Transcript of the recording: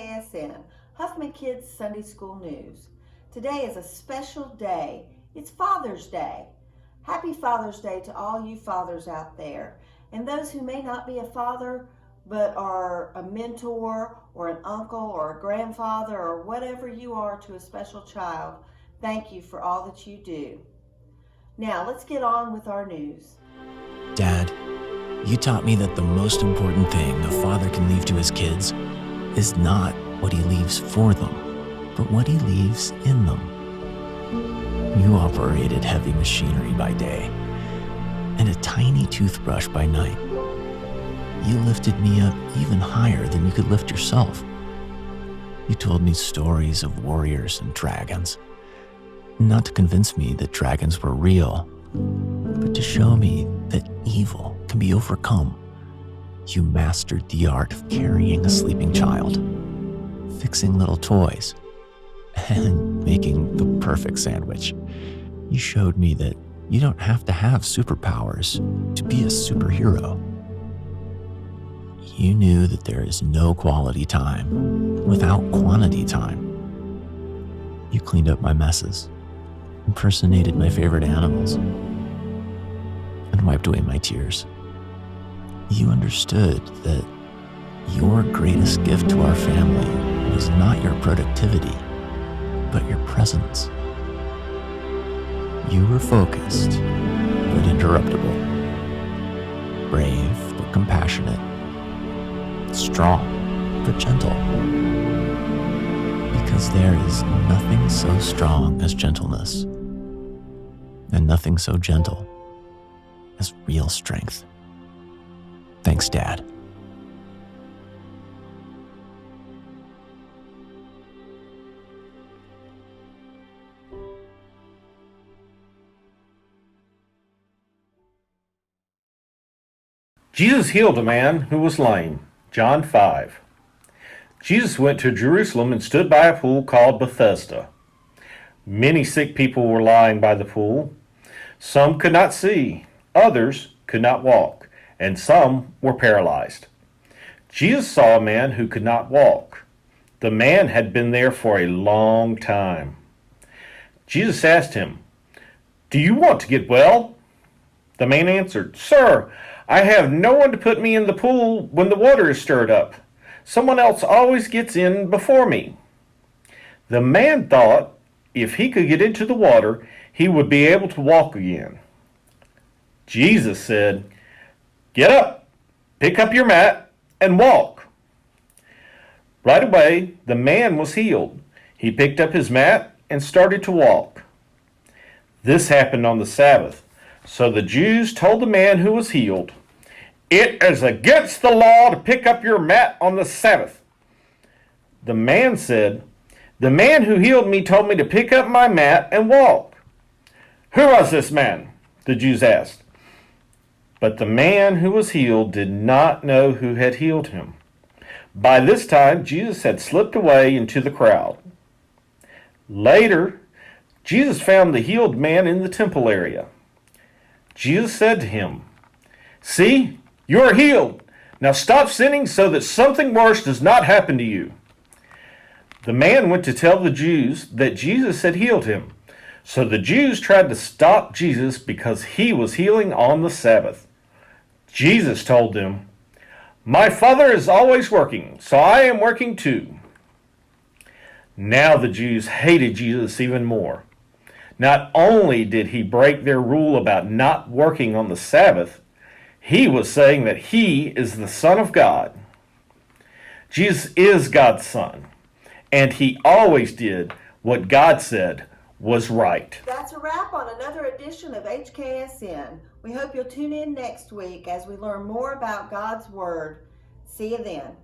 HKSN, Huffman Kids Sunday School News. Today is a special day. It's Father's Day. Happy Father's Day to all you fathers out there. And those who may not be a father, but are a mentor or an uncle or a grandfather or whatever you are to a special child, thank you for all that you do. Now let's get on with our news. Dad, you taught me that the most important thing a father can leave to his kids is not what he leaves for them, but what he leaves in them. You operated heavy machinery by day and a tiny toothbrush by night. You lifted me up even higher than you could lift yourself. You told me stories of warriors and dragons, not to convince me that dragons were real, but to show me that evil can be overcome. You mastered the art of carrying a sleeping child, fixing little toys, and making the perfect sandwich. You showed me that you don't have to have superpowers to be a superhero. You knew that there is no quality time without quantity time. You cleaned up my messes, impersonated my favorite animals, and wiped away my tears. You understood that your greatest gift to our family was not your productivity, but your presence. You were focused, but interruptible, brave, but compassionate, strong, but gentle. Because there is nothing so strong as gentleness, and nothing so gentle as real strength. Thanks, Dad. Jesus healed a man who was lame. John 5. Jesus went to Jerusalem and stood by a pool called Bethesda. Many sick people were lying by the pool. Some could not see, others could not walk, and some were paralyzed. Jesus saw a man who could not walk. The man had been there for a long time. Jesus asked him, "Do you want to get well?" The man answered, "Sir, I have no one to put me in the pool when the water is stirred up. Someone else always gets in before me." The man thought if he could get into the water, he would be able to walk again. Jesus said, "Get up, pick up your mat, and walk." Right away, the man was healed. He picked up his mat and started to walk. This happened on the Sabbath. So the Jews told the man who was healed, "It is against the law to pick up your mat on the Sabbath." The man said, "The man who healed me told me to pick up my mat and walk." "Who was this man?" the Jews asked. But the man who was healed did not know who had healed him. By this time, Jesus had slipped away into the crowd. Later, Jesus found the healed man in the temple area. Jesus said to him, "See, you are healed. Now stop sinning so that something worse does not happen to you." The man went to tell the Jews that Jesus had healed him. So the Jews tried to stop Jesus because he was healing on the Sabbath. Jesus told them, "My Father is always working, so I am working too." Now the Jews hated Jesus even more. Not only did he break their rule about not working on the Sabbath, he was saying that he is the Son of God. Jesus is God's Son, and he always did what God said was right. That's a wrap on another edition of HKSN. We hope you'll tune in next week as we learn more about God's Word. See you then.